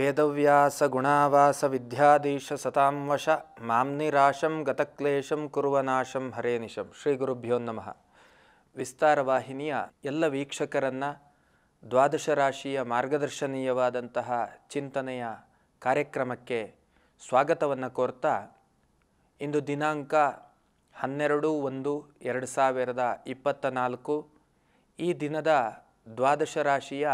ವೇದವ್ಯಾಸ ಗುಣಾವಾಸ ವಿದ್ಯಾಧೀಶ ಸತಾಂ ವಶ ಮಾಂ ನಿರಾಶಂ ಗತಕ್ಲೇಶಂ ಕುರುವನಾಶಂ ಹರೇ ನಿಶಂ. ಶ್ರೀ ಗುರುಭ್ಯೋ ನಮಃ. ವಿಸ್ತಾರ ವಾಹಿನಿಯ ಎಲ್ಲ ವೀಕ್ಷಕರನ್ನು ದ್ವಾದಶ ರಾಶಿಯ ಮಾರ್ಗದರ್ಶನೀಯವಾದಂತಹ ಚಿಂತನೆಯ ಕಾರ್ಯಕ್ರಮಕ್ಕೆ ಸ್ವಾಗತವನ್ನು ಕೋರ್ತಾ, ಇಂದು ದಿನಾಂಕ 12/1/2024. ಈ ದಿನದ ದ್ವಾದಶ ರಾಶಿಯ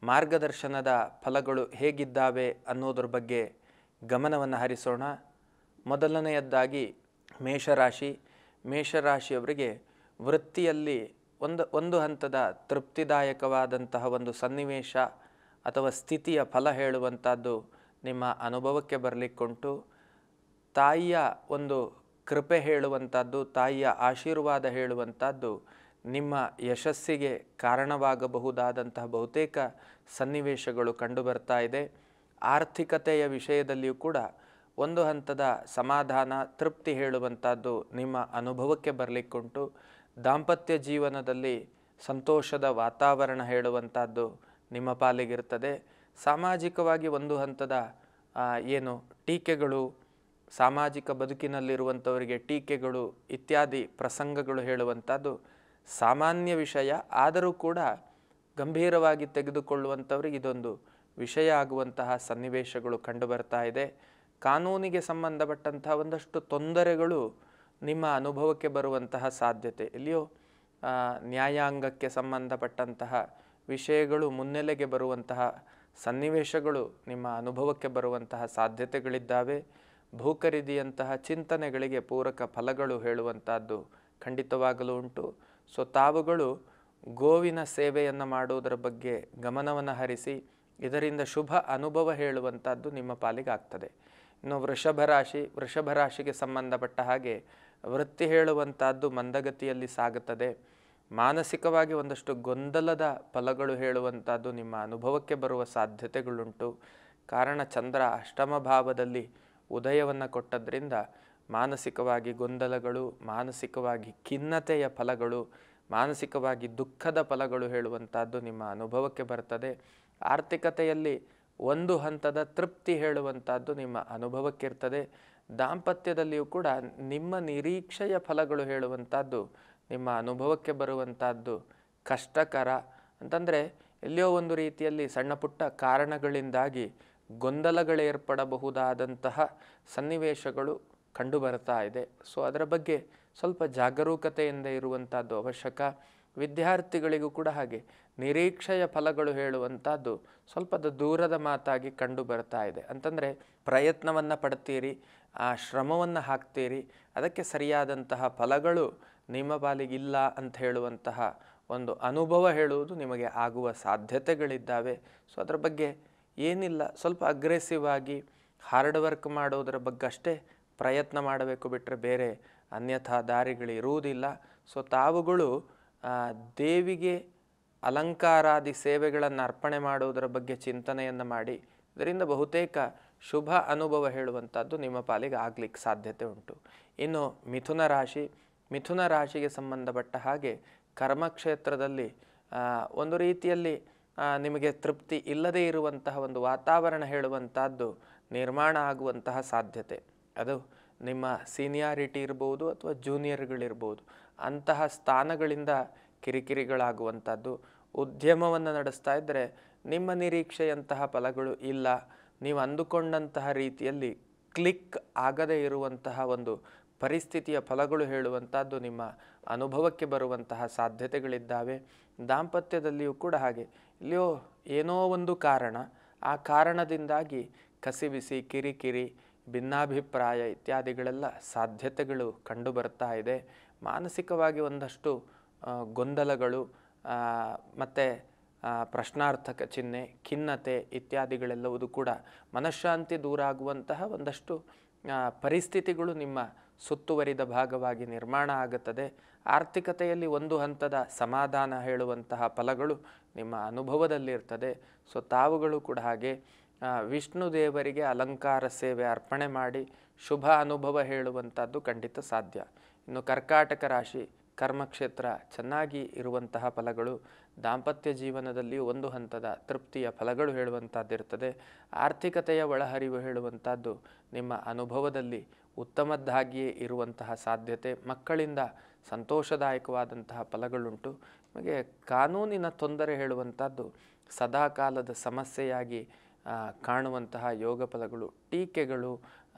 ಮಾರ್ಗದರ್ಶನದ ಫಲಗಳು ಹೇಗಿದ್ದಾವೆ ಅನ್ನೋದ್ರ ಬಗ್ಗೆ ಗಮನವನ್ನು ಹರಿಸೋಣ. ಮೊದಲನೆಯದ್ದಾಗಿ ಮೇಷರಾಶಿಯವರಿಗೆ ವೃತ್ತಿಯಲ್ಲಿ ಒಂದು ಹಂತದ ತೃಪ್ತಿದಾಯಕವಾದಂತಹ ಒಂದು ಸನ್ನಿವೇಶ ಅಥವಾ ಸ್ಥಿತಿಯ ಫಲ ಹೇಳುವಂಥದ್ದು ನಿಮ್ಮ ಅನುಭವಕ್ಕೆ ಬರಲಿಕ್ಕುಂಟು. ತಾಯಿಯ ಒಂದು ಕೃಪೆ ಹೇಳುವಂಥದ್ದು, ತಾಯಿಯ ಆಶೀರ್ವಾದ ಹೇಳುವಂಥದ್ದು ನಿಮ್ಮ ಯಶಸ್ಸಿಗೆ ಕಾರಣವಾಗಬಹುದಾದಂತಹ ಬಹುತೇಕ ಸನ್ನಿವೇಶಗಳು ಕಂಡುಬರ್ತಾ ಇದೆ. ಆರ್ಥಿಕತೆಯ ವಿಷಯದಲ್ಲಿಯೂ ಕೂಡ ಒಂದು ಹಂತದ ಸಮಾಧಾನ, ತೃಪ್ತಿ ಹೇಳುವಂಥದ್ದು ನಿಮ್ಮ ಅನುಭವಕ್ಕೆ ಬರಲಿಕ್ಕುಂಟು. ದಾಂಪತ್ಯ ಜೀವನದಲ್ಲಿ ಸಂತೋಷದ ವಾತಾವರಣ ಹೇಳುವಂಥದ್ದು ನಿಮ್ಮ ಪಾಲಿಗಿರ್ತದೆ. ಸಾಮಾಜಿಕವಾಗಿ ಒಂದು ಹಂತದ ಟೀಕೆಗಳು, ಸಾಮಾಜಿಕ ಬದುಕಿನಲ್ಲಿರುವಂಥವರಿಗೆ ಟೀಕೆಗಳು ಇತ್ಯಾದಿ ಪ್ರಸಂಗಗಳು ಹೇಳುವಂಥದ್ದು ಸಾಮಾನ್ಯ ವಿಷಯ. ಆದರೂ ಕೂಡ ಗಂಭೀರವಾಗಿ ತೆಗೆದುಕೊಳ್ಳುವಂಥವ್ರಿಗೆ ಇದೊಂದು ವಿಷಯ ಆಗುವಂತಹ ಸನ್ನಿವೇಶಗಳು ಕಂಡುಬರ್ತಾ ಇದೆ. ಕಾನೂನಿಗೆ ಸಂಬಂಧಪಟ್ಟಂತಹ ಒಂದಷ್ಟು ತೊಂದರೆಗಳು ನಿಮ್ಮ ಅನುಭವಕ್ಕೆ ಬರುವಂತಹ ಸಾಧ್ಯತೆ, ಎಲ್ಲಿಯೋ ನ್ಯಾಯಾಂಗಕ್ಕೆ ಸಂಬಂಧಪಟ್ಟಂತಹ ವಿಷಯಗಳು ಮುನ್ನೆಲೆಗೆ ಬರುವಂತಹ ಸನ್ನಿವೇಶಗಳು ನಿಮ್ಮ ಅನುಭವಕ್ಕೆ ಬರುವಂತಹ ಸಾಧ್ಯತೆಗಳಿದ್ದಾವೆ. ಭೂಖರೀದಿಯಂತಹ ಚಿಂತನೆಗಳಿಗೆ ಪೂರಕ ಫಲಗಳು ಹೇಳುವಂಥದ್ದು ಖಂಡಿತವಾಗಲೂ ಉಂಟು. ಸೊ ತಾವುಗಳು ಗೋವಿನ ಸೇವೆಯನ್ನು ಮಾಡುವುದರ ಬಗ್ಗೆ ಗಮನವನ್ನು ಹರಿಸಿ, ಇದರಿಂದ ಶುಭ ಅನುಭವ ಹೇಳುವಂಥದ್ದು ನಿಮ್ಮ ಪಾಲಿಗಾಗ್ತದೆ. ಇನ್ನು ವೃಷಭ ರಾಶಿಗೆ ಸಂಬಂಧಪಟ್ಟ ಹಾಗೆ ವೃತ್ತಿ ಹೇಳುವಂಥದ್ದು ಮಂದಗತಿಯಲ್ಲಿ ಸಾಗುತ್ತದೆ. ಮಾನಸಿಕವಾಗಿ ಒಂದಷ್ಟು ಗೊಂದಲದ ಫಲಗಳು ಹೇಳುವಂಥದ್ದು ನಿಮ್ಮ ಅನುಭವಕ್ಕೆ ಬರುವ ಸಾಧ್ಯತೆಗಳುಂಟು. ಕಾರಣ ಚಂದ್ರ ಅಷ್ಟಮ ಭಾವದಲ್ಲಿ ಉದಯವನ್ನು ಕೊಟ್ಟದ್ರಿಂದ ಮಾನಸಿಕವಾಗಿ ಗೊಂದಲಗಳು, ಮಾನಸಿಕವಾಗಿ ಖಿನ್ನತೆಯ ಫಲಗಳು, ಮಾನಸಿಕವಾಗಿ ದುಃಖದ ಫಲಗಳು ಹೇಳುವಂಥದ್ದು ನಿಮ್ಮ ಅನುಭವಕ್ಕೆ ಬರ್ತದೆ. ಆರ್ಥಿಕತೆಯಲ್ಲಿ ಒಂದು ಹಂತದ ತೃಪ್ತಿ ಹೇಳುವಂಥದ್ದು ನಿಮ್ಮ ಅನುಭವಕ್ಕಿರ್ತದೆ. ದಾಂಪತ್ಯದಲ್ಲಿಯೂ ಕೂಡ ನಿಮ್ಮ ನಿರೀಕ್ಷೆಯ ಫಲಗಳು ಹೇಳುವಂಥದ್ದು ನಿಮ್ಮ ಅನುಭವಕ್ಕೆ ಬರುವಂಥದ್ದು ಕಷ್ಟಕರ. ಅಂತಂದರೆ ಎಲ್ಲಿಯೋ ಒಂದು ರೀತಿಯಲ್ಲಿ ಸಣ್ಣ ಪುಟ್ಟ ಕಾರಣಗಳಿಂದಾಗಿ ಗೊಂದಲಗಳೇರ್ಪಡಬಹುದಾದಂತಹ ಸನ್ನಿವೇಶಗಳು ಕಂಡುಬರ್ತಾ ಇದೆ. ಸೊ ಅದರ ಬಗ್ಗೆ ಸ್ವಲ್ಪ ಜಾಗರೂಕತೆಯಿಂದ ಇರುವಂಥದ್ದು ಅವಶ್ಯಕ. ವಿದ್ಯಾರ್ಥಿಗಳಿಗೂ ಕೂಡ ಹಾಗೆ ನಿರೀಕ್ಷೆಯ ಫಲಗಳು ಹೇಳುವಂಥದ್ದು ಸ್ವಲ್ಪದ ದೂರದ ಮಾತಾಗಿ ಕಂಡು ಬರ್ತಾ ಇದೆ. ಅಂತಂದರೆ ಪ್ರಯತ್ನವನ್ನು ಪಡ್ತೀರಿ, ಆ ಶ್ರಮವನ್ನು ಹಾಕ್ತೀರಿ, ಅದಕ್ಕೆ ಸರಿಯಾದಂತಹ ಫಲಗಳು ನಿಮ್ಮ ಪಾಲಿಗಿಲ್ಲ ಅಂತ ಹೇಳುವಂತಹ ಒಂದು ಅನುಭವ ಹೇಳುವುದು ನಿಮಗೆ ಆಗುವ ಸಾಧ್ಯತೆಗಳಿದ್ದಾವೆ. ಸೊ ಅದರ ಬಗ್ಗೆ ಏನಿಲ್ಲ, ಸ್ವಲ್ಪ ಅಗ್ರೆಸಿವ್ ಆಗಿ ಹಾರ್ಡ್ ವರ್ಕ್ ಮಾಡೋದರ ಬಗ್ಗೆ ಅಷ್ಟೇ ಪ್ರಯತ್ನ ಮಾಡಬೇಕು, ಬಿಟ್ಟರೆ ಬೇರೆ ಅನ್ಯಥಾ ದಾರಿಗಳಿರುವುದಿಲ್ಲ. ಸೊ ತಾವುಗಳು ದೇವಿಗೆ ಅಲಂಕಾರಾದಿ ಸೇವೆಗಳನ್ನು ಅರ್ಪಣೆ ಮಾಡುವುದರ ಬಗ್ಗೆ ಚಿಂತನೆಯನ್ನು ಮಾಡಿ, ಇದರಿಂದ ಬಹುತೇಕ ಶುಭ ಅನುಭವ ಹೇಳುವಂಥದ್ದು ನಿಮ್ಮ ಪಾಲಿಗೆ ಆಗಲಿಕ್ಕೆ ಸಾಧ್ಯತೆ ಉಂಟು. ಇನ್ನು ಮಿಥುನ ರಾಶಿಗೆ ಸಂಬಂಧಪಟ್ಟ ಹಾಗೆ ಕರ್ಮಕ್ಷೇತ್ರದಲ್ಲಿ ಒಂದು ರೀತಿಯಲ್ಲಿ ನಿಮಗೆ ತೃಪ್ತಿ ಇಲ್ಲದೇ ಇರುವಂತಹ ಒಂದು ವಾತಾವರಣ ಹೇಳುವಂಥದ್ದು ನಿರ್ಮಾಣ ಆಗುವಂತಹ ಸಾಧ್ಯತೆ, ಅದು ನಿಮ್ಮ ಸೀನಿಯಾರಿಟಿ ಇರ್ಬೋದು ಅಥವಾ ಜೂನಿಯರ್ಗಳಿರ್ಬೋದು, ಅಂತಹ ಸ್ಥಾನಗಳಿಂದ ಕಿರಿಕಿರಿಗಳಾಗುವಂಥದ್ದು. ಉದ್ಯಮವನ್ನು ನಡೆಸ್ತಾ ಇದ್ದರೆ ನಿಮ್ಮ ನಿರೀಕ್ಷೆಯಂತಹ ಫಲಗಳು ಇಲ್ಲ, ನೀವು ಅಂದುಕೊಂಡಂತಹ ರೀತಿಯಲ್ಲಿ ಕ್ಲಿಕ್ ಆಗದೇ ಇರುವಂತಹ ಒಂದು ಪರಿಸ್ಥಿತಿಯ ಫಲಗಳು ಹೇಳುವಂಥದ್ದು ನಿಮ್ಮ ಅನುಭವಕ್ಕೆ ಬರುವಂತಹ ಸಾಧ್ಯತೆಗಳಿದ್ದಾವೆ. ದಾಂಪತ್ಯದಲ್ಲಿಯೂ ಕೂಡ ಹಾಗೆ ಇಲ್ಲಿಯೋ ಏನೋ ಒಂದು ಕಾರಣ, ಆ ಕಾರಣದಿಂದಾಗಿ ಕಸಿವಿಸಿ, ಕಿರಿಕಿರಿ, ಭಿನ್ನಾಭಿಪ್ರಾಯ ಇತ್ಯಾದಿಗಳೆಲ್ಲ ಸಾಧ್ಯತೆಗಳು ಕಂಡು ಬರ್ತಾ ಇದೆ. ಮಾನಸಿಕವಾಗಿ ಒಂದಷ್ಟು ಗೊಂದಲಗಳು ಮತ್ತು ಪ್ರಶ್ನಾರ್ಥಕ ಚಿಹ್ನೆ, ಖಿನ್ನತೆ ಇತ್ಯಾದಿಗಳೆಲ್ಲವುದು ಕೂಡ ಮನಃಶಾಂತಿ ದೂರ ಆಗುವಂತಹ ಒಂದಷ್ಟು ಪರಿಸ್ಥಿತಿಗಳು ನಿಮ್ಮ ಸುತ್ತುವರಿದ ಭಾಗವಾಗಿ ನಿರ್ಮಾಣ ಆಗುತ್ತದೆ. ಆರ್ಥಿಕತೆಯಲ್ಲಿ ಒಂದು ಹಂತದ ಸಮಾಧಾನ ಹೇಳುವಂತಹ ಫಲಗಳು ನಿಮ್ಮ ಅನುಭವದಲ್ಲಿರ್ತದೆ. ಸೊ ತಾವುಗಳು ಕೂಡ ಹಾಗೆ ವಿಷ್ಣು ದೇವರಿಗೆ ಅಲಂಕಾರ ಸೇವೆ ಅರ್ಪಣೆ ಮಾಡಿ ಶುಭ ಅನುಭವ ಹೇಳುವಂಥದ್ದು ಖಂಡಿತ ಸಾಧ್ಯ. ಇನ್ನು ಕರ್ಮಕ್ಷೇತ್ರ ಚೆನ್ನಾಗಿ ಇರುವಂತಹ ಫಲಗಳು, ದಾಂಪತ್ಯ ಜೀವನದಲ್ಲಿ ಒಂದು ಹಂತದ ತೃಪ್ತಿಯ ಫಲಗಳು ಹೇಳುವಂಥದ್ದಿರ್ತದೆ. ಆರ್ಥಿಕತೆಯ ಒಳಹರಿವು ಹೇಳುವಂಥದ್ದು ನಿಮ್ಮ ಅನುಭವದಲ್ಲಿ ಉತ್ತಮದ್ದಾಗಿಯೇ ಇರುವಂತಹ ಸಾಧ್ಯತೆ, ಮಕ್ಕಳಿಂದ ಸಂತೋಷದಾಯಕವಾದಂತಹ ಫಲಗಳುಂಟು. ನಿಮಗೆ ಕಾನೂನಿನ ತೊಂದರೆ ಹೇಳುವಂಥದ್ದು ಸದಾಕಾಲದ ಸಮಸ್ಯೆಯಾಗಿ ಕಾಣುವಂತಹ ಯೋಗ ಫಲಗಳು, ಟೀಕೆಗಳು,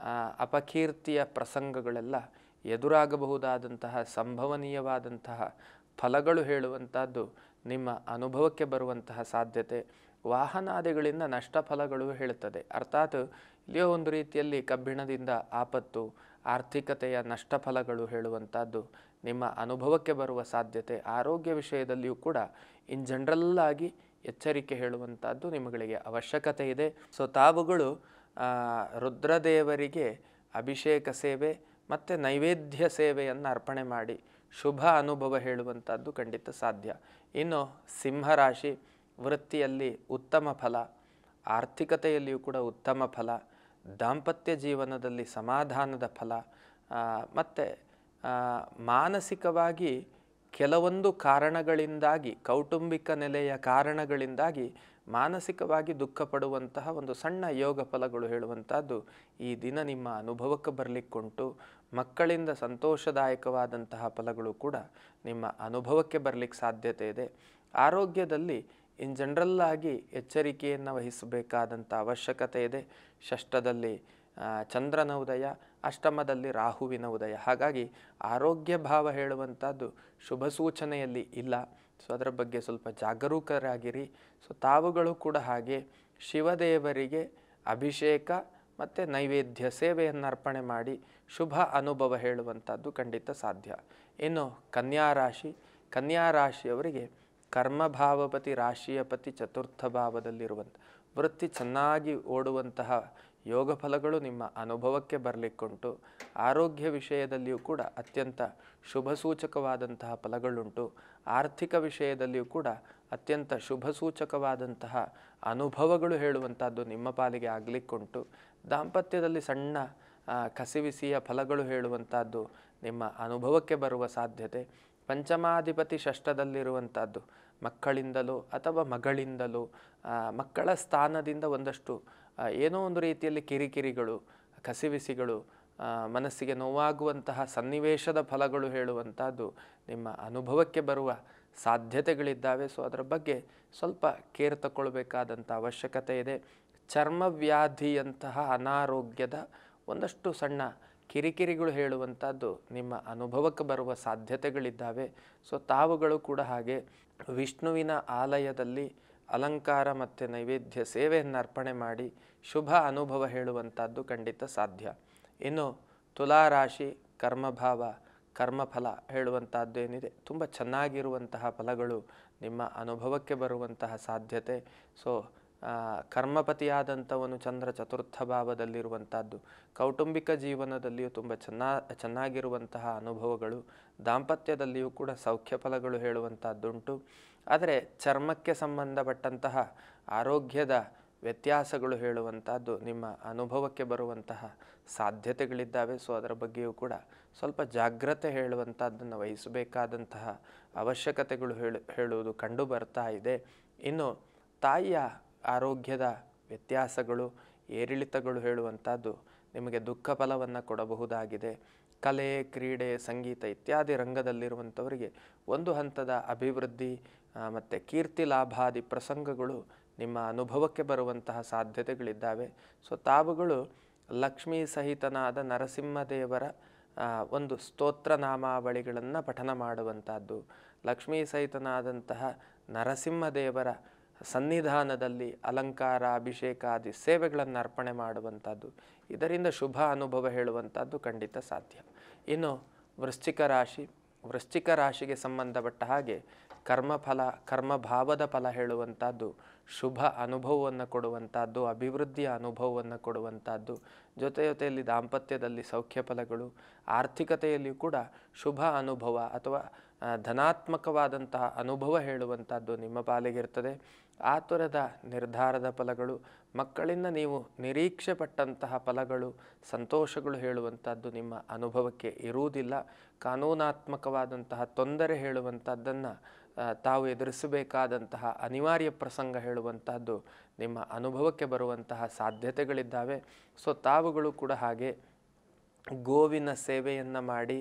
ಅಪಕೀರ್ತಿಯ ಪ್ರಸಂಗಗಳೆಲ್ಲ ಎದುರಾಗಬಹುದಾದಂತಹ ಸಂಭವನೀಯವಾದಂತಹ ಫಲಗಳು ಹೇಳುವಂಥದ್ದು ನಿಮ್ಮ ಅನುಭವಕ್ಕೆ ಬರುವಂತಹ ಸಾಧ್ಯತೆ. ವಾಹನಾದಿಗಳಿಂದ ನಷ್ಟ ಫಲಗಳು ಹೇಳುತ್ತದೆ. ಅರ್ಥಾತ್ ಇಲ್ಲಿಯೋ ಒಂದು ರೀತಿಯಲ್ಲಿ ಕಬ್ಬಿಣದಿಂದ ಆಪತ್ತು, ಆರ್ಥಿಕತೆಯ ನಷ್ಟ ಫಲಗಳು ಹೇಳುವಂಥದ್ದು ನಿಮ್ಮ ಅನುಭವಕ್ಕೆ ಬರುವ ಸಾಧ್ಯತೆ. ಆರೋಗ್ಯ ವಿಷಯದಲ್ಲಿಯೂ ಕೂಡ ಇನ್ ಜನರಲ್ ಆಗಿ ಎಚ್ಚರಿಕೆ ಹೇಳುವಂಥದ್ದು ನಿಮಗೆ ಅವಶ್ಯಕತೆ ಇದೆ. ಸೊ ತಾವುಗಳು ರುದ್ರದೇವರಿಗೆ ಅಭಿಷೇಕ ಸೇವೆ ಮತ್ತು ನೈವೇದ್ಯ ಸೇವೆಯನ್ನು ಅರ್ಪಣೆ ಮಾಡಿ ಶುಭ ಅನುಭವ ಹೇಳುವಂಥದ್ದು ಖಂಡಿತ ಸಾಧ್ಯ. ಇನ್ನು ಸಿಂಹರಾಶಿ, ವೃತ್ತಿಯಲ್ಲಿ ಉತ್ತಮ ಫಲ, ಆರ್ಥಿಕತೆಯಲ್ಲಿಯೂ ಕೂಡ ಉತ್ತಮ ಫಲ, ದಾಂಪತ್ಯ ಜೀವನದಲ್ಲಿ ಸಮಾಧಾನದ ಫಲ, ಮತ್ತು ಮಾನಸಿಕವಾಗಿ ಕೆಲವೊಂದು ಕಾರಣಗಳಿಂದಾಗಿ, ಕೌಟುಂಬಿಕ ನೆಲೆಯ ಕಾರಣಗಳಿಂದಾಗಿ ಮಾನಸಿಕವಾಗಿ ದುಃಖ ಪಡುವಂತಹ ಒಂದು ಸಣ್ಣ ಯೋಗ ಫಲಗಳು ಹೇಳುವಂಥದ್ದು ಈ ದಿನ ನಿಮ್ಮ ಅನುಭವಕ್ಕೆ ಬರಲಿಕ್ಕುಂಟು. ಮಕ್ಕಳಿಂದ ಸಂತೋಷದಾಯಕವಾದಂತಹ ಫಲಗಳು ಕೂಡ ನಿಮ್ಮ ಅನುಭವಕ್ಕೆ ಬರಲಿಕ್ಕೆ ಸಾಧ್ಯತೆ ಇದೆ. ಆರೋಗ್ಯದಲ್ಲಿ ಇನ್ ಜನರಲ್ ಆಗಿ ಎಚ್ಚರಿಕೆಯನ್ನು ವಹಿಸಬೇಕಾದಂಥ ಅವಶ್ಯಕತೆ ಇದೆ. ಷಷ್ಠದಲ್ಲಿ ಚಂದ್ರನ ಉದಯ, ಅಷ್ಟಮದಲ್ಲಿ ರಾಹುವಿನ ಉದಯ. ಹಾಗಾಗಿ ಆರೋಗ್ಯ ಭಾವ ಹೇಳುವಂಥದ್ದು ಶುಭ ಸೂಚನೆಯಲ್ಲಿ ಇಲ್ಲ. ಸೊ ಅದರ ಬಗ್ಗೆ ಸ್ವಲ್ಪ ಜಾಗರೂಕರಾಗಿರಿ. ಸೊ ತಾವುಗಳು ಕೂಡ ಹಾಗೆ ಶಿವದೇವರಿಗೆ ಅಭಿಷೇಕ ಮತ್ತು ನೈವೇದ್ಯ ಸೇವೆಯನ್ನು ಅರ್ಪಣೆ ಮಾಡಿ ಶುಭ ಅನುಭವ ಹೇಳುವಂಥದ್ದು ಖಂಡಿತ ಸಾಧ್ಯ. ಇನ್ನು ಕನ್ಯಾ ರಾಶಿ, ಕನ್ಯಾ ರಾಶಿಯವರಿಗೆ ಕರ್ಮಭಾವಪತಿ ರಾಶಿಯ ಪತಿ ಚತುರ್ಥ ಭಾವದಲ್ಲಿರುವಂಥ ವೃತ್ತಿ ಚೆನ್ನಾಗಿ ಓಡುವಂತಹ ಯೋಗ ಫಲಗಳು ನಿಮ್ಮ ಅನುಭವಕ್ಕೆ ಬರಲಿಕ್ಕುಂಟು. ಆರೋಗ್ಯ ವಿಷಯದಲ್ಲಿಯೂ ಕೂಡ ಅತ್ಯಂತ ಶುಭ ಸೂಚಕವಾದಂತಹ ಫಲಗಳುಂಟು. ಆರ್ಥಿಕ ವಿಷಯದಲ್ಲಿಯೂ ಕೂಡ ಅತ್ಯಂತ ಶುಭ ಸೂಚಕವಾದಂತಹ ಅನುಭವಗಳು ಹೇಳುವಂಥದ್ದು ನಿಮ್ಮ ಪಾಲಿಗೆ ಆಗಲಿಕ್ಕುಂಟು. ದಾಂಪತ್ಯದಲ್ಲಿ ಸಣ್ಣ ಕಸಿವಿಸಿಯ ಫಲಗಳು ಹೇಳುವಂಥದ್ದು ನಿಮ್ಮ ಅನುಭವಕ್ಕೆ ಬರುವ ಸಾಧ್ಯತೆ. ಪಂಚಮಾಧಿಪತಿ ಷಷ್ಠದಲ್ಲಿರುವಂಥದ್ದು ಮಕ್ಕಳಿಂದಲೂ ಅಥವಾ ಮಗಳಿಂದಲೂ, ಮಕ್ಕಳ ಸ್ಥಾನದಿಂದ ಒಂದಷ್ಟು ಏನೋ ಒಂದು ರೀತಿಯಲ್ಲಿ ಕಿರಿಕಿರಿಗಳು, ಕಸಿವಿಸಿಗಳು, ಮನಸ್ಸಿಗೆ ನೋವಾಗುವಂತಹ ಸನ್ನಿವೇಶದ ಫಲಗಳು ಹೇಳುವಂಥದ್ದು ನಿಮ್ಮ ಅನುಭವಕ್ಕೆ ಬರುವ ಸಾಧ್ಯತೆಗಳಿದ್ದಾವೆ. ಸೊ ಅದರ ಬಗ್ಗೆ ಸ್ವಲ್ಪ ಕೇರ್ ತಗೊಳ್ಬೇಕಾದಂಥ ಅವಶ್ಯಕತೆ ಇದೆ. ಚರ್ಮವ್ಯಾಧಿಯಂತಹ ಅನಾರೋಗ್ಯದ ಒಂದಷ್ಟು ಸಣ್ಣ ಕಿರಿಕಿರಿಗಳು ಹೇಳುವಂಥದ್ದು ನಿಮ್ಮ ಅನುಭವಕ್ಕೆ ಬರುವ ಸಾಧ್ಯತೆಗಳಿದ್ದಾವೆ. ಸೊ ತಾವುಗಳು ಕೂಡ ಹಾಗೆ ವಿಷ್ಣುವಿನ ಆಲಯದಲ್ಲಿ ಅಲಂಕಾರ ಮತ್ತು ನೈವೇದ್ಯ ಸೇವೆಯನ್ನು ಅರ್ಪಣೆ ಮಾಡಿ ಶುಭ ಅನುಭವ ಹೇಳುವಂಥದ್ದು ಖಂಡಿತ ಸಾಧ್ಯ. ಇನ್ನು ತುಲಾರಾಶಿ, ಕರ್ಮಭಾವ, ಕರ್ಮಫಲ ಹೇಳುವಂಥದ್ದು ಏನಿದೆ ತುಂಬ ಚೆನ್ನಾಗಿರುವಂತಹ ಫಲಗಳು ನಿಮ್ಮ ಅನುಭವಕ್ಕೆ ಬರುವಂತಹ ಸಾಧ್ಯತೆ. ಸೊ ಕರ್ಮಪತಿಯಾದಂಥವನು ಚಂದ್ರ ಚತುರ್ಥ ಭಾವದಲ್ಲಿರುವಂಥದ್ದು ಕೌಟುಂಬಿಕ ಜೀವನದಲ್ಲಿಯೂ ತುಂಬ ಚೆನ್ನಾಗಿರುವಂತಹ ಅನುಭವಗಳು, ದಾಂಪತ್ಯದಲ್ಲಿಯೂ ಕೂಡ ಸೌಖ್ಯ ಫಲಗಳು ಹೇಳುವಂಥದ್ದುಂಟು. ಆದರೆ ಚರ್ಮಕ್ಕೆ ಸಂಬಂಧಪಟ್ಟಂತಹ ಆರೋಗ್ಯದ ವ್ಯತ್ಯಾಸಗಳು ಹೇಳುವಂಥದ್ದು ನಿಮ್ಮ ಅನುಭವಕ್ಕೆ ಬರುವಂತಹ ಸಾಧ್ಯತೆಗಳಿದ್ದಾವೆ. ಸೊ ಅದರ ಬಗ್ಗೆಯೂ ಕೂಡ ಸ್ವಲ್ಪ ಜಾಗ್ರತೆ ಹೇಳುವಂಥದ್ದನ್ನು ವಹಿಸಬೇಕಾದಂತಹ ಅವಶ್ಯಕತೆಗಳು ಹೇಳುವುದು ಕಂಡು ಬರ್ತಾ ಇದೆ. ಇನ್ನು ತಾಯಿಯ ಆರೋಗ್ಯದ ವ್ಯತ್ಯಾಸಗಳು, ಏರಿಳಿತಗಳು ಹೇಳುವಂಥದ್ದು ನಿಮಗೆ ದುಃಖ ಫಲವನ್ನು ಕೊಡಬಹುದಾಗಿದೆ. ಕಲೆ, ಕ್ರೀಡೆ, ಸಂಗೀತ ಇತ್ಯಾದಿ ರಂಗದಲ್ಲಿರುವಂಥವರಿಗೆ ಒಂದು ಹಂತದ ಅಭಿವೃದ್ಧಿ ಮತ್ತು ಕೀರ್ತಿ ಲಾಭಾದಿ ಪ್ರಸಂಗಗಳು ನಿಮ್ಮ ಅನುಭವಕ್ಕೆ ಬರುವಂತಹ ಸಾಧ್ಯತೆಗಳಿದ್ದಾವೆ. ಸೊ ತಾವುಗಳು ಲಕ್ಷ್ಮೀ ಸಹಿತನಾದ ನರಸಿಂಹದೇವರ ಒಂದು ಸ್ತೋತ್ರ ನಾಮಾವಳಿಗಳನ್ನು ಪಠನ ಮಾಡುವಂಥದ್ದು, ಲಕ್ಷ್ಮೀ ಸಹಿತನಾದಂತಹ ನರಸಿಂಹದೇವರ ಸನ್ನಿಧಾನದಲ್ಲಿ ಅಲಂಕಾರ, ಅಭಿಷೇಕಾದಿ ಸೇವೆಗಳನ್ನು ಅರ್ಪಣೆ ಮಾಡುವಂಥದ್ದು, ಇದರಿಂದ ಶುಭ ಅನುಭವ ಹೇಳುವಂಥದ್ದು ಖಂಡಿತ ಸಾಧ್ಯ. ಇನ್ನು ವೃಶ್ಚಿಕ ರಾಶಿ, ವೃಶ್ಚಿಕ ರಾಶಿಗೆ ಸಂಬಂಧಪಟ್ಟ ಹಾಗೆ ಕರ್ಮಫಲ, ಕರ್ಮಭಾವದ ಫಲ ಹೇಳುವಂಥದ್ದು ಶುಭ ಅನುಭವವನ್ನು ಕೊಡುವಂಥದ್ದು, ಅಭಿವೃದ್ಧಿಯ ಅನುಭವವನ್ನು ಕೊಡುವಂಥದ್ದು, ಜೊತೆಯಲ್ಲಿ ದಾಂಪತ್ಯದಲ್ಲಿ ಸೌಖ್ಯ ಫಲಗಳು, ಆರ್ಥಿಕತೆಯಲ್ಲಿಯೂ ಕೂಡ ಶುಭ ಅನುಭವ ಅಥವಾ ಧನಾತ್ಮಕವಾದಂತಹ ಅನುಭವ ಹೇಳುವಂಥದ್ದು ನಿಮ್ಮ ಪಾಲಿಗಿರ್ತದೆ. ಆತುರದ ನಿರ್ಧಾರದ ಫಲಗಳು, ಮಕ್ಕಳಿಂದ ನೀವು ನಿರೀಕ್ಷೆ ಪಟ್ಟಂತಹ ಫಲಗಳು, ಸಂತೋಷಗಳು ಹೇಳುವಂಥದ್ದು ನಿಮ್ಮ ಅನುಭವಕ್ಕೆ ಇರುವುದಿಲ್ಲ. ಕಾನೂನಾತ್ಮಕವಾದಂತಹ ತೊಂದರೆ ಹೇಳುವಂಥದ್ದನ್ನು ತಾವು ಎದುರಿಸಬೇಕಾದಂತಹ ಅನಿವಾರ್ಯ ಪ್ರಸಂಗ ಹೇಳುವಂಥದ್ದು ನಿಮ್ಮ ಅನುಭವಕ್ಕೆ ಬರುವಂತಹ ಸಾಧ್ಯತೆಗಳಿದ್ದಾವೆ. ಸೊ ತಾವುಗಳು ಕೂಡ ಹಾಗೆ ಗೋವಿನ ಸೇವೆಯನ್ನು ಮಾಡಿ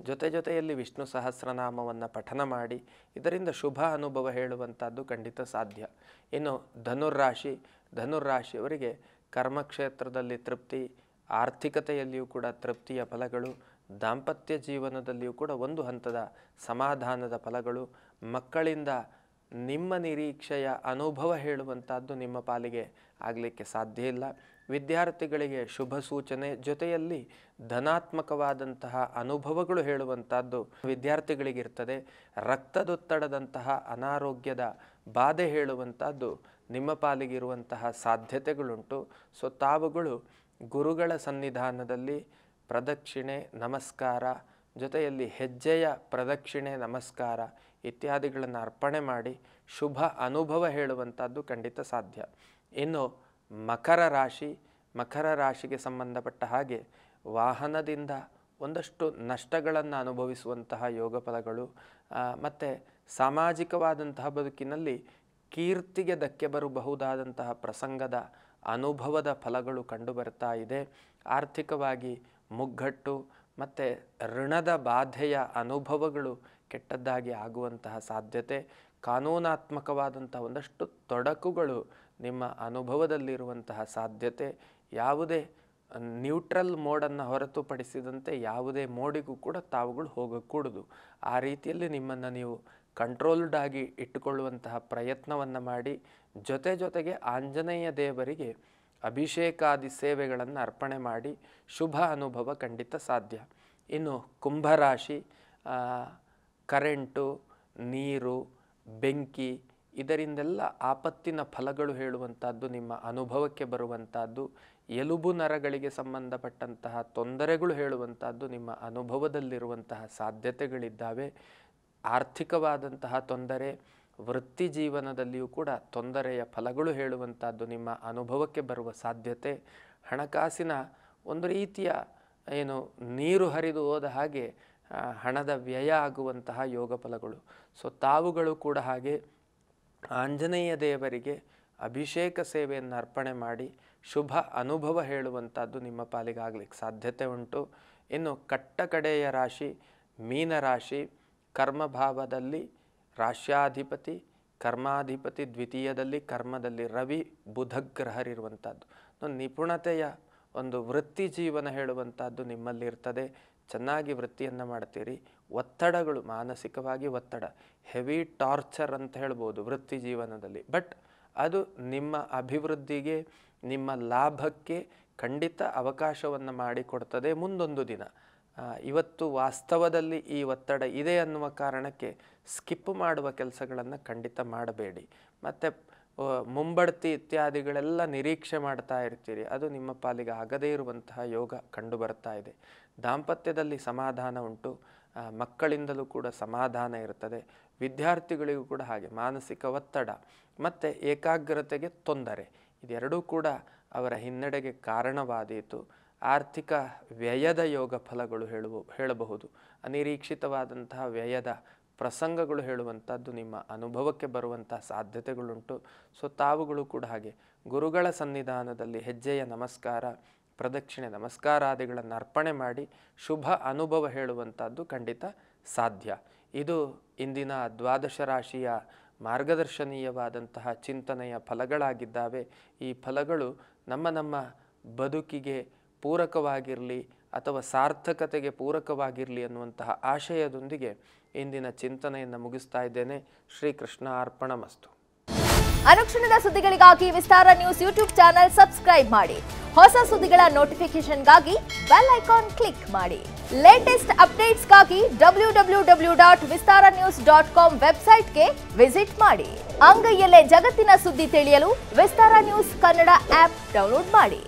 ಜೊತೆಯಲ್ಲಿ ವಿಷ್ಣು ಸಹಸ್ರನಾಮವನ್ನು ಪಠನ ಮಾಡಿ ಇದರಿಂದ ಶುಭ ಅನುಭವ ಹೇಳುವಂಥದ್ದು ಖಂಡಿತ ಸಾಧ್ಯ. ಇನ್ನು ಧನುರ್ರಾಶಿಯವರಿಗೆ ಕರ್ಮಕ್ಷೇತ್ರದಲ್ಲಿ ತೃಪ್ತಿ, ಆರ್ಥಿಕತೆಯಲ್ಲಿಯೂ ಕೂಡ ತೃಪ್ತಿಯ ಫಲಗಳು, ದಾಂಪತ್ಯ ಜೀವನದಲ್ಲಿಯೂ ಕೂಡ ಒಂದು ಹಂತದ ಸಮಾಧಾನದ ಫಲಗಳು, ಮಕ್ಕಳಿಂದ ನಿಮ್ಮ ನಿರೀಕ್ಷೆಯ ಅನುಭವ ಹೇಳುವಂಥದ್ದು ನಿಮ್ಮ ಪಾಲಿಗೆ ಆಗಲಿಕ್ಕೆ ಸಾಧ್ಯ ಇಲ್ಲ. ವಿದ್ಯಾರ್ಥಿಗಳಿಗೆ ಶುಭ ಸೂಚನೆ, ಜೊತೆಯಲ್ಲಿ ಧನಾತ್ಮಕವಾದಂತಹ ಅನುಭವಗಳು ಹೇಳುವಂಥದ್ದು ವಿದ್ಯಾರ್ಥಿಗಳಿಗಿರ್ತದೆ. ರಕ್ತದೊತ್ತಡದಂತಹ ಅನಾರೋಗ್ಯದ ಬಾಧೆ ಹೇಳುವಂಥದ್ದು ನಿಮ್ಮ ಪಾಲಿಗಿರುವಂತಹ ಸಾಧ್ಯತೆಗಳುಂಟು. ಸೊ ತಾವುಗಳು ಗುರುಗಳ ಸನ್ನಿಧಾನದಲ್ಲಿ ಪ್ರದಕ್ಷಿಣೆ, ನಮಸ್ಕಾರ, ಜೊತೆಯಲ್ಲಿ ಹೆಜ್ಜೆಯ ಪ್ರದಕ್ಷಿಣೆ, ನಮಸ್ಕಾರ ಇತ್ಯಾದಿಗಳನ್ನು ಅರ್ಪಣೆ ಮಾಡಿ ಶುಭ ಅನುಭವ ಹೇಳುವಂಥದ್ದು ಖಂಡಿತ ಸಾಧ್ಯ. ಇನ್ನು ಮಕರ ರಾಶಿಗೆ ಸಂಬಂಧಪಟ್ಟ ಹಾಗೆ ವಾಹನದಿಂದ ಒಂದಷ್ಟು ನಷ್ಟಗಳನ್ನು ಅನುಭವಿಸುವಂತಹ ಯೋಗ ಫಲಗಳು, ಮತ್ತು ಸಾಮಾಜಿಕವಾದಂತಹ ಬದುಕಿನಲ್ಲಿ ಕೀರ್ತಿಗೆ ಧಕ್ಕೆ ಬರಬಹುದಾದಂತಹ ಪ್ರಸಂಗದ ಅನುಭವದ ಫಲಗಳು ಕಂಡುಬರ್ತಾ ಇದೆ. ಆರ್ಥಿಕವಾಗಿ ಮುಗ್ಗಟ್ಟು ಮತ್ತು ಋಣದ ಬಾಧೆಯ ಅನುಭವಗಳು ಕೆಟ್ಟದ್ದಾಗಿ ಆಗುವಂತಹ ಸಾಧ್ಯತೆ, ಕಾನೂನಾತ್ಮಕವಾದಂತಹ ಒಂದಷ್ಟು ತೊಡಕುಗಳು ನಿಮ್ಮ ಅನುಭವದಲ್ಲಿರುವಂತಹ ಸಾಧ್ಯತೆ, ಯಾವುದೇ ನ್ಯೂಟ್ರಲ್ ಮೋಡನ್ನು ಹೊರತುಪಡಿಸಿದಂತೆ ಯಾವುದೇ ಮೋಡಿಗೂ ಕೂಡ ತಾವುಗಳು ಹೋಗಕೂಡದು. ಆ ರೀತಿಯಲ್ಲಿ ನಿಮ್ಮನ್ನು ನೀವು ಕಂಟ್ರೋಲ್ಡ್ ಆಗಿ ಇಟ್ಟುಕೊಳ್ಳುವಂತಹ ಪ್ರಯತ್ನವನ್ನು ಮಾಡಿ ಜೊತೆಗೆ ಆಂಜನೇಯ ದೇವರಿಗೆ ಅಭಿಷೇಕಾದಿ ಸೇವೆಗಳನ್ನು ಅರ್ಪಣೆ ಮಾಡಿ ಶುಭ ಅನುಭವ ಖಂಡಿತ ಸಾಧ್ಯ. ಇನ್ನು ಕುಂಭರಾಶಿ, ಕರೆಂಟು, ನೀರು, ಬೆಂಕಿ ಇದರಿಂದೆಲ್ಲ ಆಪತ್ತಿನ ಫಲಗಳು ಹೇಳುವಂಥದ್ದು ನಿಮ್ಮ ಅನುಭವಕ್ಕೆ ಬರುವಂಥದ್ದು. ಎಲುಬು ನರಗಳಿಗೆ ಸಂಬಂಧಪಟ್ಟಂತಹ ತೊಂದರೆಗಳು ಹೇಳುವಂಥದ್ದು ನಿಮ್ಮ ಅನುಭವದಲ್ಲಿರುವಂತಹ ಸಾಧ್ಯತೆಗಳಿದ್ದಾವೆ. ಆರ್ಥಿಕವಾದಂತಹ ತೊಂದರೆ, ವೃತ್ತಿ ಜೀವನದಲ್ಲಿಯೂ ಕೂಡ ತೊಂದರೆಯ ಫಲಗಳು ಹೇಳುವಂಥದ್ದು ನಿಮ್ಮ ಅನುಭವಕ್ಕೆ ಬರುವ ಸಾಧ್ಯತೆ. ಹಣಕಾಸಿನ ಒಂದು ರೀತಿಯ ನೀರು ಹರಿದು ಹೋದ ಹಾಗೆ ಹಣದ ವ್ಯಯ ಆಗುವಂತಹ ಯೋಗ ಫಲಗಳು. ಸೊ ತಾವುಗಳು ಕೂಡ ಹಾಗೆ ಆಂಜನೇಯ ದೇವರಿಗೆ ಅಭಿಷೇಕ ಸೇವೆಯನ್ನು ಅರ್ಪಣೆ ಮಾಡಿ ಶುಭ ಅನುಭವ ಹೇಳುವಂಥದ್ದು ನಿಮ್ಮ ಪಾಲಿಗಾಗಲಿಕ್ಕೆ ಸಾಧ್ಯತೆ ಉಂಟು. ಇನ್ನು ಕಡೆಯ ರಾಶಿ ಮೀನರಾಶಿ, ಕರ್ಮಭಾವದಲ್ಲಿ ರಾಶ್ಯಾಧಿಪತಿ, ಕರ್ಮಾಧಿಪತಿ ದ್ವಿತೀಯದಲ್ಲಿ, ಕರ್ಮದಲ್ಲಿ ರವಿ ಬುಧ ಗ್ರಹರಿರುವಂಥದ್ದು. ನಿಪುಣತೆಯ ಒಂದು ವೃತ್ತಿ ಜೀವನ ಹೇಳುವಂಥದ್ದು ನಿಮ್ಮಲ್ಲಿರ್ತದೆ. ಚೆನ್ನಾಗಿ ವೃತ್ತಿಯನ್ನು ಮಾಡ್ತೀರಿ. ಒತ್ತಡಗಳು, ಮಾನಸಿಕವಾಗಿ ಒತ್ತಡ, ಹೆವಿ ಟಾರ್ಚರ್ ಅಂತ ಹೇಳ್ಬೋದು ವೃತ್ತಿ ಜೀವನದಲ್ಲಿ. ಬಟ್ ಅದು ನಿಮ್ಮ ಅಭಿವೃದ್ಧಿಗೆ, ನಿಮ್ಮ ಲಾಭಕ್ಕೆ ಖಂಡಿತ ಅವಕಾಶವನ್ನು ಮಾಡಿಕೊಡ್ತದೆ ಮುಂದೊಂದು ದಿನ. ಇವತ್ತು ವಾಸ್ತವದಲ್ಲಿ ಈ ಒತ್ತಡ ಇದೆ ಅನ್ನುವ ಕಾರಣಕ್ಕೆ ಸ್ಕಿಪ್ ಮಾಡುವ ಕೆಲಸಗಳನ್ನು ಖಂಡಿತ ಮಾಡಬೇಡಿ. ಮತ್ತು ಮುಂಬಡ್ತಿ ಇತ್ಯಾದಿಗಳೆಲ್ಲ ನಿರೀಕ್ಷೆ ಮಾಡ್ತಾ ಇರ್ತೀರಿ, ಅದು ನಿಮ್ಮ ಪಾಲಿಗೆ ಆಗದೇ ಇರುವಂತಹ ಯೋಗ ಕಂಡು ಬರ್ತಾ ಇದೆ. ದಾಂಪತ್ಯದಲ್ಲಿ ಸಮಾಧಾನ ಉಂಟು, ಮಕ್ಕಳಿಂದಲೂ ಕೂಡ ಸಮಾಧಾನ ಇರ್ತದೆ. ವಿದ್ಯಾರ್ಥಿಗಳಿಗೂ ಕೂಡ ಹಾಗೆ ಮಾನಸಿಕ ಒತ್ತಡ ಮತ್ತು ಏಕಾಗ್ರತೆಗೆ ತೊಂದರೆ, ಇದೆರಡೂ ಕೂಡ ಅವರ ಹಿನ್ನಡೆಗೆ ಕಾರಣವಾದೀತು. ಆರ್ಥಿಕ ವ್ಯಯದ ಯೋಗ ಫಲಗಳು ಹೇಳಬಹುದು. ಅನಿರೀಕ್ಷಿತವಾದಂತಹ ವ್ಯಯದ ಪ್ರಸಂಗಗಳು ಹೇಳುವಂಥದ್ದು ನಿಮ್ಮ ಅನುಭವಕ್ಕೆ ಬರುವಂತಹ ಸಾಧ್ಯತೆಗಳುಂಟು. ಸೊ ತಾವುಗಳು ಕೂಡ ಹಾಗೆ ಗುರುಗಳ ಸನ್ನಿಧಾನದಲ್ಲಿ ಹೆಜ್ಜೆಯ ನಮಸ್ಕಾರ, ಪ್ರದಕ್ಷಿಣೆ, ನಮಸ್ಕಾರಾದಿಗಳನ್ನು ಅರ್ಪಣೆ ಮಾಡಿ ಶುಭ ಅನುಭವ ಹೇಳುವಂಥದ್ದು ಖಂಡಿತ ಸಾಧ್ಯ. ಇದು ಇಂದಿನ ದ್ವಾದಶ ರಾಶಿಯ ಮಾರ್ಗದರ್ಶನೀಯವಾದಂತಹ ಚಿಂತನೆಯ ಫಲಗಳಾಗಿದ್ದಾವೆ. ಈ ಫಲಗಳು ನಮ್ಮ ಬದುಕಿಗೆ ಪೂರಕವಾಗಿರಲಿ ಅಥವಾ ಸಾರ್ಥಕತೆಗೆ ಪೂರಕವಾಗಿರಲಿ ಅನ್ನುವಂತಹ ಆಶಯದೊಂದಿಗೆ ಇಂದಿನ ಚಿಂತನೆಯನ್ನು ಮುಗಿಸ್ತಾ ಇದ್ದೇನೆ. ಶ್ರೀಕೃಷ್ಣ ಅರ್ಪಣಮಸ್ತು. ಅನುಕ್ಷಣದ ಸುದ್ದಿಗಳಿಗಾಗಿ ವಿಸ್ತಾರ ನ್ಯೂಸ್ ಯೂಟ್ಯೂಬ್ ಚಾನೆಲ್ ಸಬ್ಸ್ಕ್ರೈಬ್ ಮಾಡಿ. ಹೊಸ ಸುದ್ದಿಗಳ ನೋಟಿಫಿಕೇಶನ್ಗಾಗಿ ಬೆಲ್ ಐಕಾನ್ ಕ್ಲಿಕ್ ಮಾಡಿ. ಲೇಟೆಸ್ಟ್ ಅಪ್ಡೇಟ್ಸ್ಗಾಗಿ www.vistaranews.com ವೆಬ್ಸೈಟ್ಗೆ ವಿಸಿಟ್ ಮಾಡಿ. ಅಂಗೈಯಲ್ಲೇ ಜಗತ್ತಿನ ಸುದ್ದಿ ತಿಳಿಯಲು ವಿಸ್ತಾರ ನ್ಯೂಸ್ ಕನ್ನಡ ಆಪ್ ಡೌನ್ಲೋಡ್ ಮಾಡಿ.